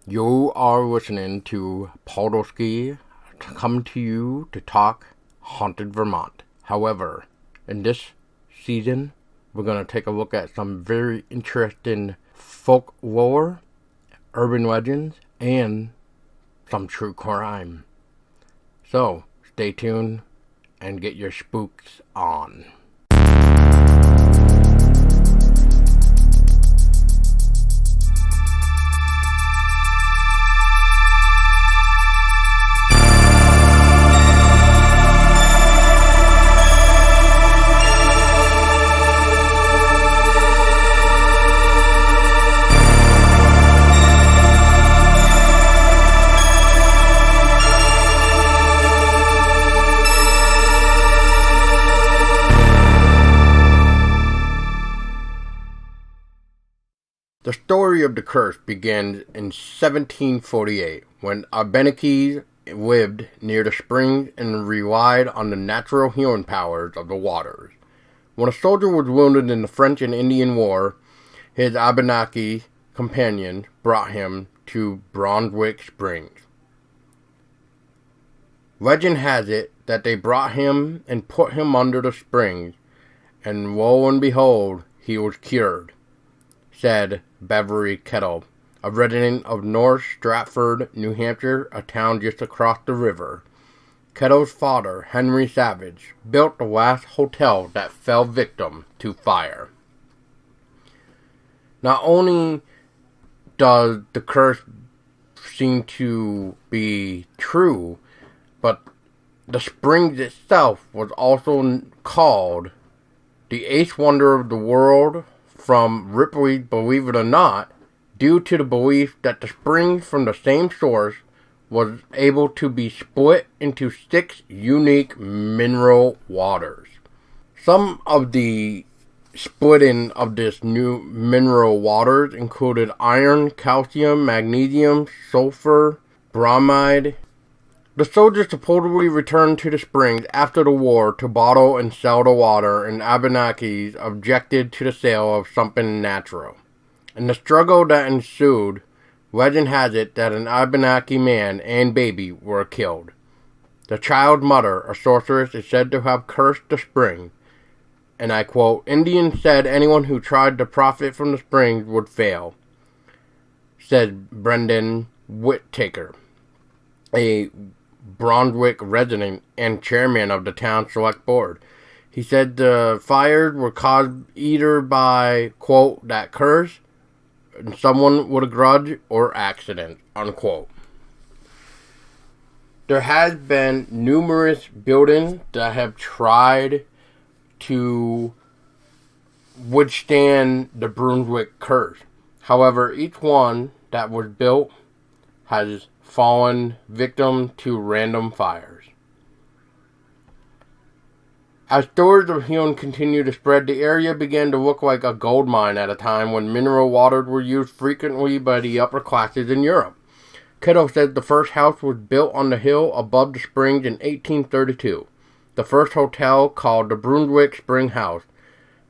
You are listening to Podolsky come to you to talk haunted Vermont. However, in this season, we're going to take a look at some very interesting folklore, urban legends, and some true crime. So, stay tuned and get your spooks on. The story of the curse begins in 1748 when Abenakis lived near the springs and relied on the natural healing powers of the waters. When a soldier was wounded in the French and Indian War, his Abenaki companions brought him to Brunswick Springs. Legend has it that they brought him and put him under the springs, and lo and behold, he was cured, said Beverly Kettle, a resident of North Stratford, New Hampshire, a town just across the river. Kettle's father, Henry Savage, built the last hotel that fell victim to fire. Not only does the curse seem to be true, but the springs itself was also called the eighth wonder of the world from Ripley's Believe It or Not, due to the belief that the springs from the same source was able to be split into 6 unique mineral waters. Some of the splitting of this new mineral waters included iron, calcium, magnesium, sulfur, bromide. The soldiers supposedly returned to the springs after the war to bottle and sell the water, and Abenakis objected to the sale of something natural. In the struggle that ensued, legend has it that an Abenaki man and baby were killed. The child's mother, a sorceress, is said to have cursed the spring, and I quote, "Indians said anyone who tried to profit from the springs would fail," said Brendan Whittaker, a Brunswick resident and chairman of the town select board. He said the fires were caused either by, quote, "that curse," and someone with a grudge, or accident, unquote. There has been numerous buildings that have tried to withstand the Brunswick curse. However, each one that was built has fallen victim to random fires. As stories of healing continued to spread, the area began to look like a gold mine at a time when mineral waters were used frequently by the upper classes in Europe. Kettle said the first house was built on the hill above the springs in 1832. The first hotel, called the Brunswick Spring House,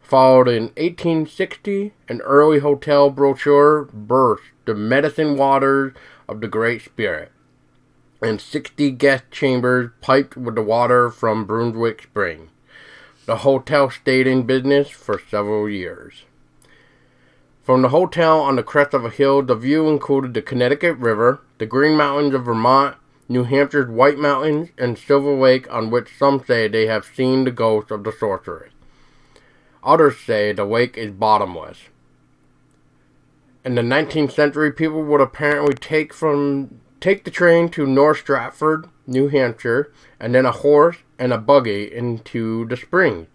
followed in 1860. An early hotel brochure burst the medicine waters of the Great Spirit, and 60 guest chambers piped with the water from Brunswick Spring. The hotel stayed in business for several years. From the hotel on the crest of a hill, the view included the Connecticut River, the Green Mountains of Vermont, New Hampshire's White Mountains, and Silver Lake, on which some say they have seen the ghost of the sorceress. Others say the lake is bottomless. In the 19th century, people would apparently take the train to North Stratford, New Hampshire, and then a horse and a buggy into the springs,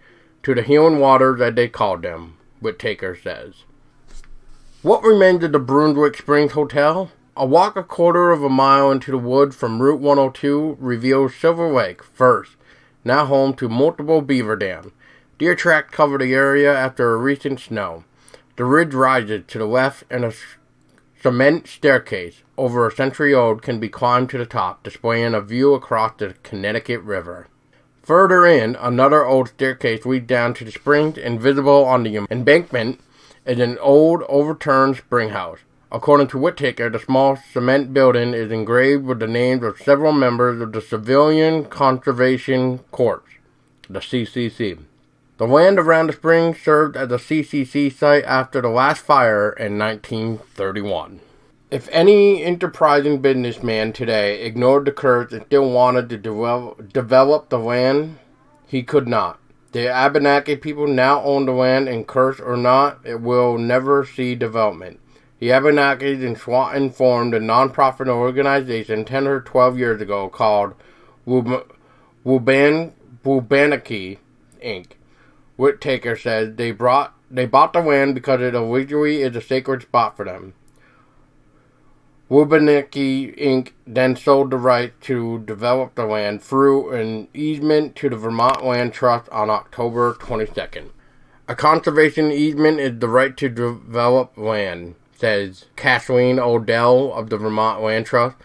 to the healing waters as they called them, Whittaker says. What remains of the Brunswick Springs Hotel? A walk a quarter of a mile into the woods from Route 102 reveals Silver Lake first, now home to multiple beaver dams. Deer tracks cover the area after a recent snow. The ridge rises to the left, and a cement staircase, over a century old, can be climbed to the top, displaying a view across the Connecticut River. Further in, another old staircase leads down to the springs, and visible on the embankment is an old overturned spring house. According to Whittaker, the small cement building is engraved with the names of several members of the Civilian Conservation Corps, the CCC. The land around the spring served as a CCC site after the last fire in 1931. If any enterprising businessman today ignored the curse and still wanted to develop the land, he could not. The Abenaki people now own the land, and curse or not, it will never see development. The Abenakis in Swanton formed a non-profit organization 10 or 12 years ago called Wubanaki, Inc. Whittaker says they bought the land because it originally is a sacred spot for them. Wubanaki, Inc. then sold the right to develop the land through an easement to the Vermont Land Trust on October 22nd. A conservation easement is the right to develop land, says Kathleen Odell of the Vermont Land Trust.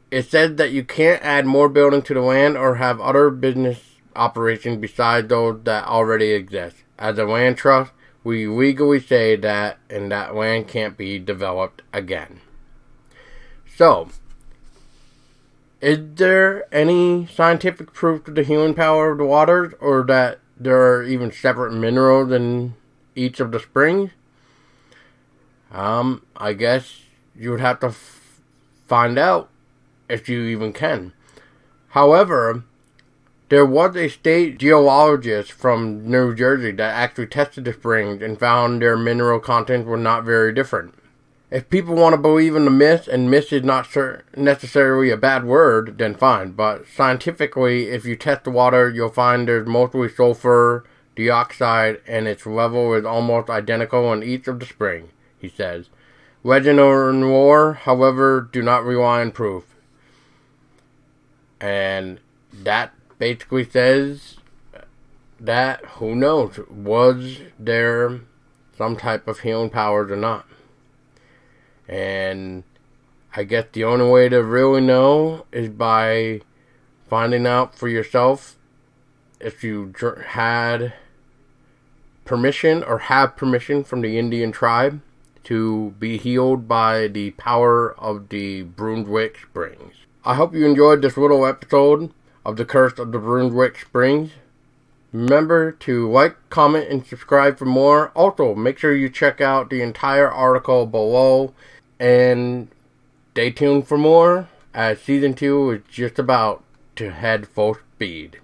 It says that you can't add more buildings to the land or have other business operations besides those that already exist. As a land trust, we legally say that, and that land can't be developed again. So, is there any scientific proof to the healing power of the waters, or that there are even separate minerals in each of the springs? I guess you would have to find out if you even can. However, there was a state geologist from New Jersey that actually tested the springs and found their mineral contents were not very different. If people want to believe in the myth, and myth is not necessarily a bad word, then fine. But scientifically, if you test the water, you'll find there's mostly sulfur dioxide, and its level is almost identical in each of the springs, he says. Legend or lore, however, do not rely on proof. And that basically says that, who knows, was there some type of healing powers or not? And I guess the only way to really know is by finding out for yourself if you had permission or have permission from the Indian tribe to be healed by the power of the Brunswick Springs. I hope you enjoyed this little episode of the Curse of the Brunswick Springs. Remember to like, comment, and subscribe for more. Also, make sure you check out the entire article below and stay tuned for more, as Season 2 is just about to head full speed.